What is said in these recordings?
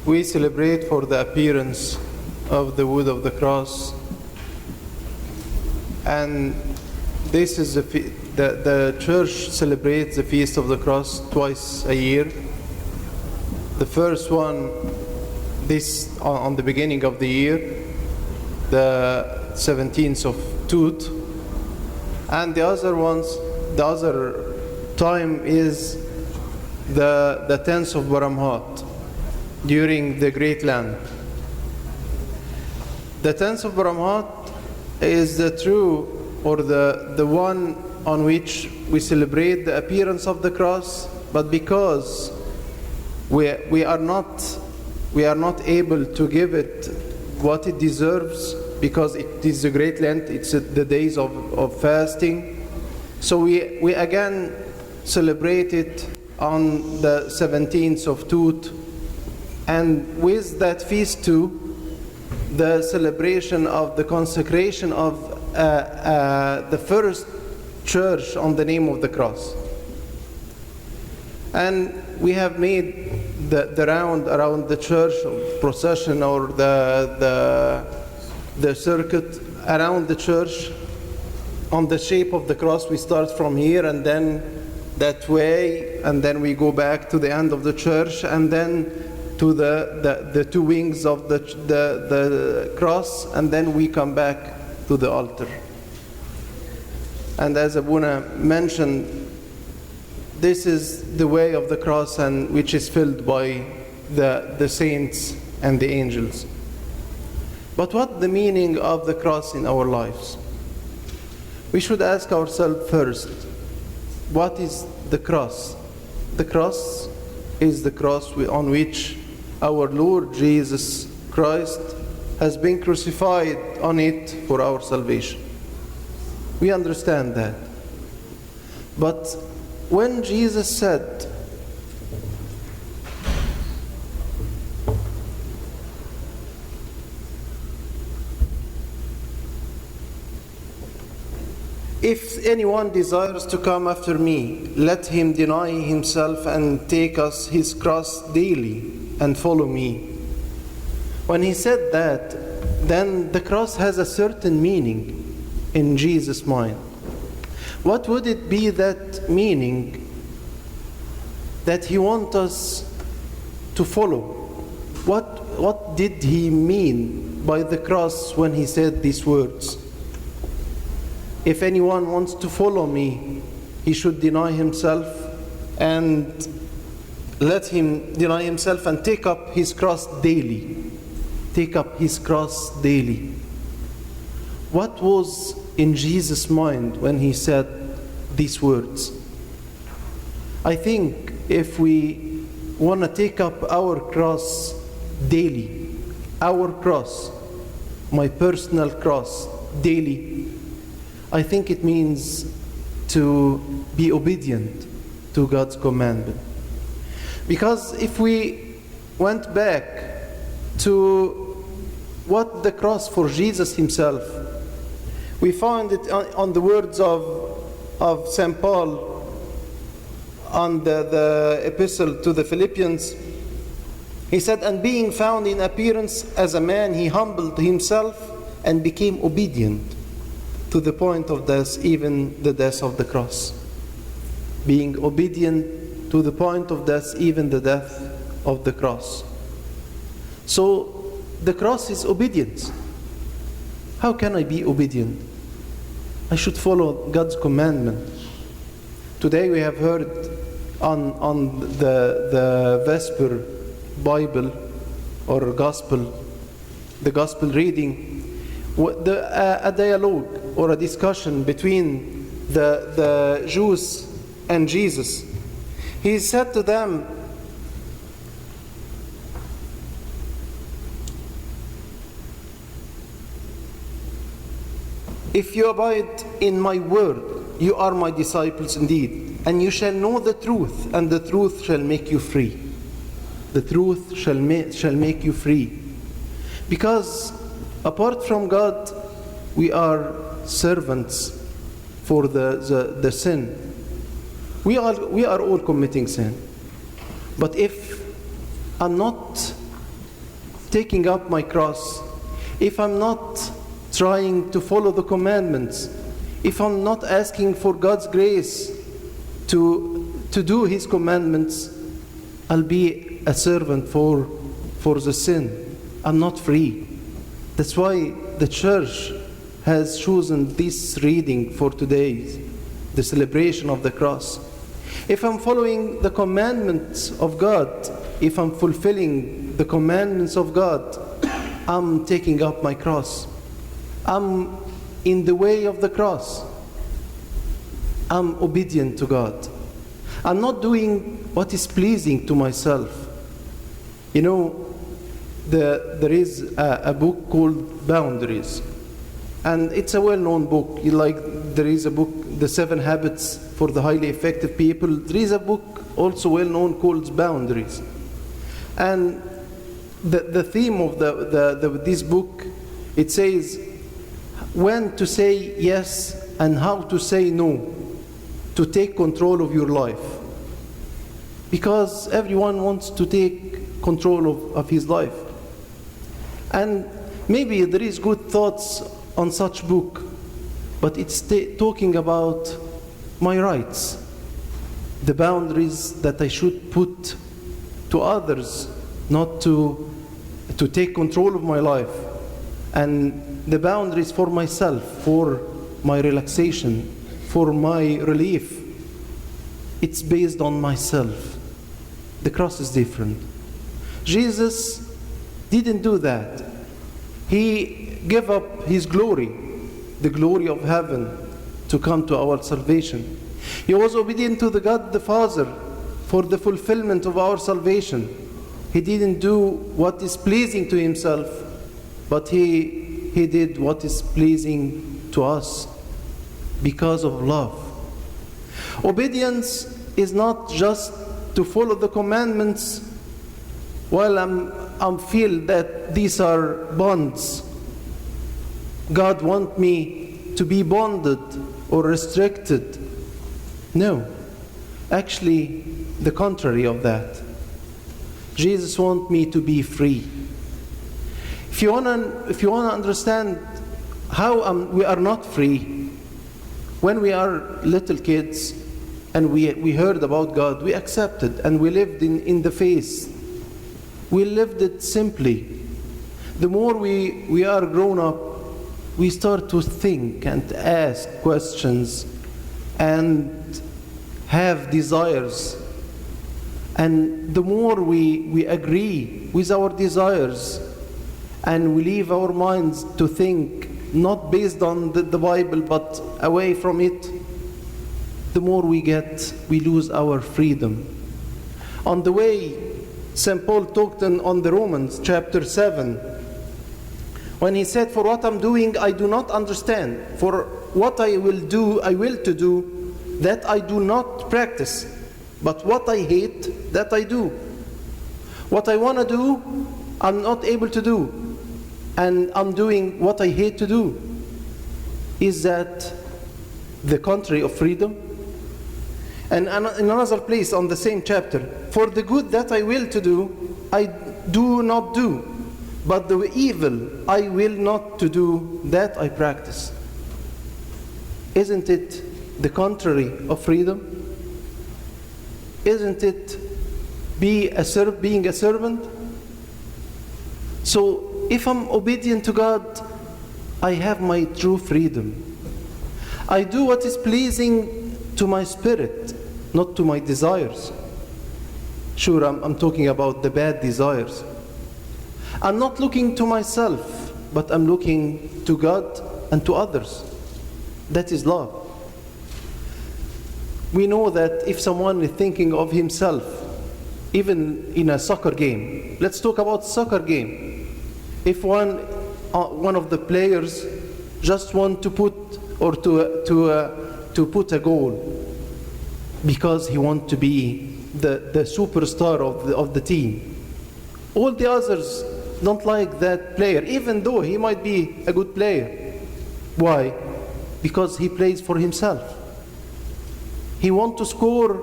we celebrate for the appearance of the wood of the cross, and this is the church celebrates the Feast of the Cross twice a year. The first one on the beginning of the year, the 17th of Tut, and the other time is the 10th of Baramhat, during the Great Land. The 10th of Baramhat is the one on which we celebrate the appearance of the cross, but because we are not able to give it what it deserves, because it is the Great Lent, it's the days of fasting. So we again celebrate it on the 17th of Tut, and with that feast too, the celebration of the consecration of the first church on the name of the cross. And we have made the round around the church, procession, or the circuit around the church on the shape of the cross. We start from here and then that way, and then we go back to the end of the church, and then to the two wings of the cross, and then we come back to the altar. And as Abuna mentioned, this is the way of the cross, and which is filled by the saints and the angels. But what the meaning of the cross in our lives? We should ask ourselves first, what is the cross? The cross is the cross on which our Lord Jesus Christ has been crucified on it for our salvation. We understand that. But when Jesus said, "If anyone desires to come after me, let him deny himself and take us his cross daily and follow me." When he said that, then the cross has a certain meaning in Jesus' mind. What would it be, that meaning that he wants us to follow? What did he mean by the cross when he said these words? If anyone wants to follow me, he should deny himself, and let him deny himself and take up his cross daily. Take up his cross daily. What was in Jesus' mind when he said these words? I think if we want to take up our cross daily, our cross, my personal cross daily, I think it means to be obedient to God's commandment. Because if we went back to what the cross for Jesus himself, we found it on the words of St. Paul on the epistle to the Philippians. He said, "And being found in appearance as a man, he humbled himself and became obedient to the point of death, even the death of the cross." Being obedient to the point of death, even the death of the cross. So the cross is obedience. How can I be obedient? I should follow God's commandment. Today we have heard on the Vesper Bible or Gospel, the Gospel reading, a dialogue or a discussion between the Jews and Jesus. He said to them, "If you abide in my word, you are my disciples indeed, and you shall know the truth, and the truth shall make you free." The truth shall make you free. Because apart from God, we are servants for the sin. We are all committing sin. But if I'm not taking up my cross, if I'm not trying to follow the commandments, if I'm not asking for God's grace to do His commandments, I'll be a servant for the sin. I'm not free. That's why the church has chosen this reading for today, the celebration of the cross. If I'm following the commandments of God, if I'm fulfilling the commandments of God, I'm taking up my cross. I'm in the way of the cross. I'm obedient to God. I'm not doing what is pleasing to myself. You know, there is a book called Boundaries. And it's a well-known book. There is a book, The 7 Habits for the Highly Effective People. There is a book also well-known called Boundaries. And the theme of this book, it says when to say yes and how to say no, to take control of your life. Because everyone wants to take control of his life. And maybe there is good thoughts on such book, but it's talking about my rights, the boundaries that I should put to others, not to take control of my life, and the boundaries for myself, for my relaxation, for my relief. It's based on myself. The cross is different. Jesus didn't do that. He gave up His glory, the glory of heaven, to come to our salvation. He was obedient to the God the Father for the fulfillment of our salvation. He didn't do what is pleasing to Himself, but He did what is pleasing to us because of love. Obedience is not just to follow the commandments while I feel that these are bonds. God wants me to be bonded or restricted. No, actually the contrary of that. Jesus wants me to be free. If you want to understand how we are not free, when we are little kids and we heard about God, we accepted and we lived in the faith. We lived it simply. The more we are grown up, we start to think and ask questions and have desires. And the more we agree with our desires and we leave our minds to think not based on the Bible but away from it, the more we lose our freedom. On the way, St. Paul talked on the Romans chapter 7, when he said, "For what I'm doing, I do not understand. For what I will to do, that I do not practice. But what I hate, that I do. What I want to do, I'm not able to do. And I'm doing what I hate to do." Is that the contrary of freedom? And in another place on the same chapter, "For the good that I will to do, I do not do. But the evil I will not to do, that I practice." Isn't it the contrary of freedom? Isn't it being a servant? So if I'm obedient to God, I have my true freedom. I do what is pleasing to my spirit, not to my desires. Sure, I'm talking about the bad desires. I'm not looking to myself, but I'm looking to God and to others. That is love. We know that if someone is thinking of himself, even in a soccer game, let's talk about soccer game. If one of the players just want to put or to put a goal because he wants to be the superstar of the team, all the others don't like that player, even though he might be a good player. Why? Because he plays for himself. He wants to score,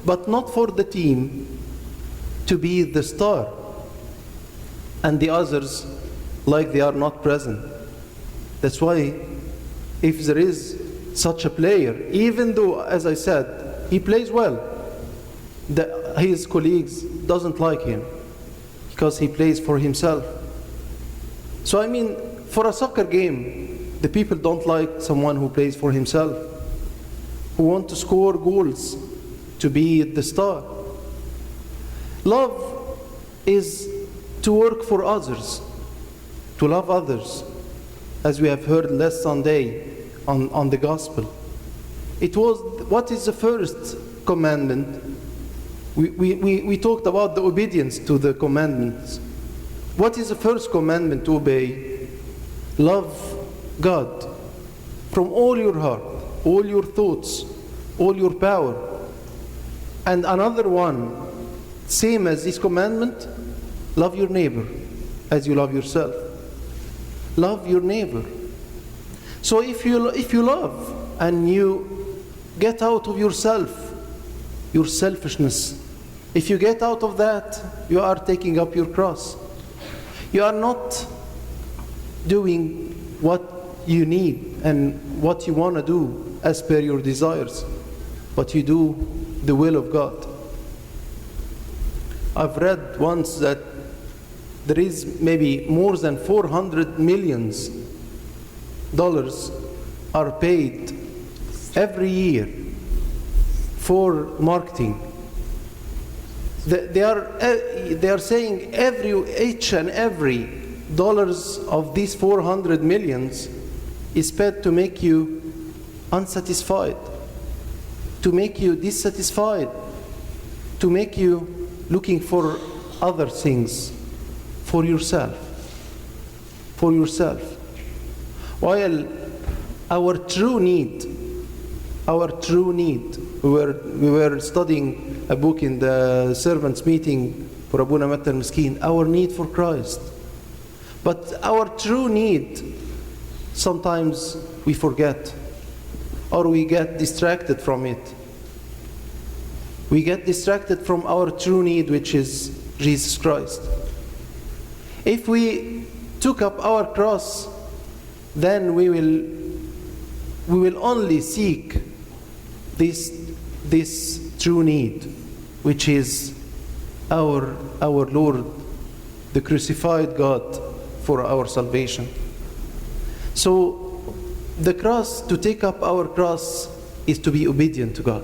but not for the team to be the star. and the others like they are not present. That's why if there is such a player, even though, as I said, he plays well, his colleagues doesn't like him because he plays for himself. So I mean, for a soccer game, the people don't like someone who plays for himself, who want to score goals, to be the star. Love is to work for others, to love others, as we have heard last Sunday on the gospel. It was, what is the first commandment? We talked about the obedience to the commandments. What is the first commandment to obey? Love God from all your heart, all your thoughts, all your power. And another one, same as this commandment, love your neighbor as you love yourself. Love your neighbor. So if you love and you get out of yourself, your selfishness, if you get out of that, you are taking up your cross. You are not doing what you need and what you want to do as per your desires, but you do the will of God. I've read once that there is maybe more than $400 million are paid every year for marketing. They are saying each and every dollars of these 400 millions is spent to make you unsatisfied, to make you dissatisfied, to make you looking for other things for yourself. While our true need, we were studying a book in the servants meeting for Abuna Matta al-Miskin, our need for Christ. But our true need, sometimes we forget, or we get distracted from it. We get distracted from our true need, which is Jesus Christ. If we took up our cross, then we will only seek this true need, which is our Lord, the crucified God, for our salvation. So the cross, to take up our cross, is to be obedient to God.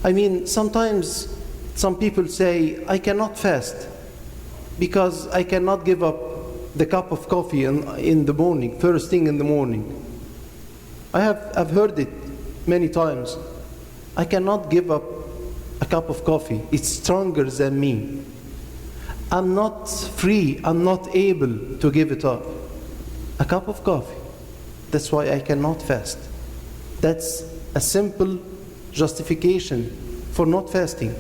I mean, sometimes some people say, I cannot fast because I cannot give up the cup of coffee in the morning, first thing in the morning. I've heard it many times. I cannot give up a cup of coffee. It's stronger than me. I'm not free. I'm not able to give it up. A cup of coffee. That's why I cannot fast. That's a simple justification for not fasting.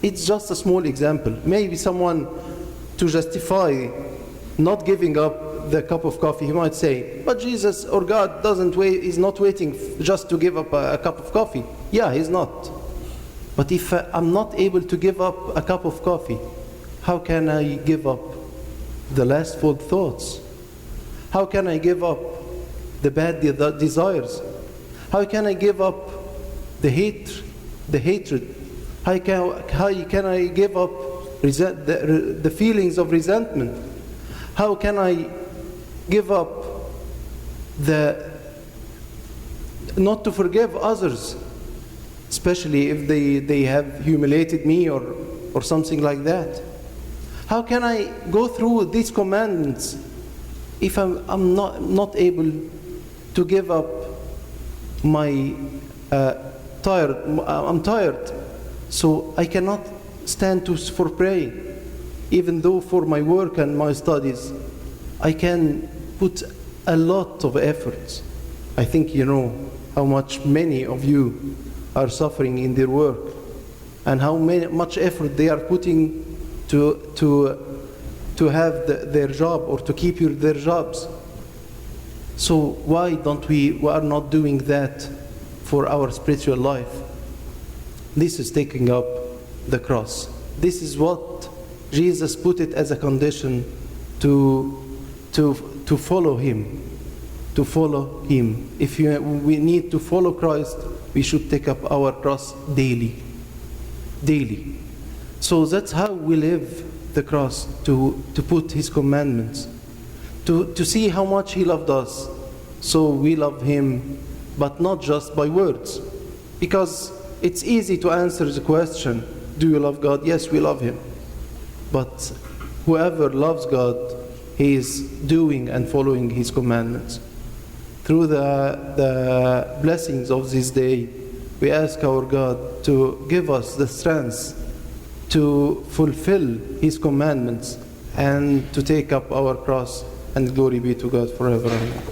It's just a small example. Maybe someone, to justify not giving up the cup of coffee, he might say, but Jesus or God is not waiting just to give up a cup of coffee. Yeah, he's not. But if I'm not able to give up a cup of coffee, how can I give up the lustful thoughts? How can I give up the bad desires? How can I give up the hatred? How can I give up the feelings of resentment? How can I give up not to forgive others, especially if they have humiliated me or something like that? How can I go through these commandments if I'm not able to give up my I'm tired, so I cannot stand for praying. Even though for my work and my studies, I can put a lot of efforts. I think you know how many of you are suffering in their work, and how much effort they are putting to have their job or to keep their jobs. So why we are not doing that for our spiritual life? This is taking up the cross. This is what Jesus put it as a condition to follow Him. To follow Him. If we need to follow Christ, we should take up our cross daily. Daily. So that's how we live the cross, to put His commandments. To see how much He loved us. So we love Him, but not just by words. Because it's easy to answer the question, do you love God? Yes, we love Him. But whoever loves God, he is doing and following His commandments. Through the blessings of this day, we ask our God to give us the strength to fulfill His commandments and to take up our cross, and glory be to God forever. Amen.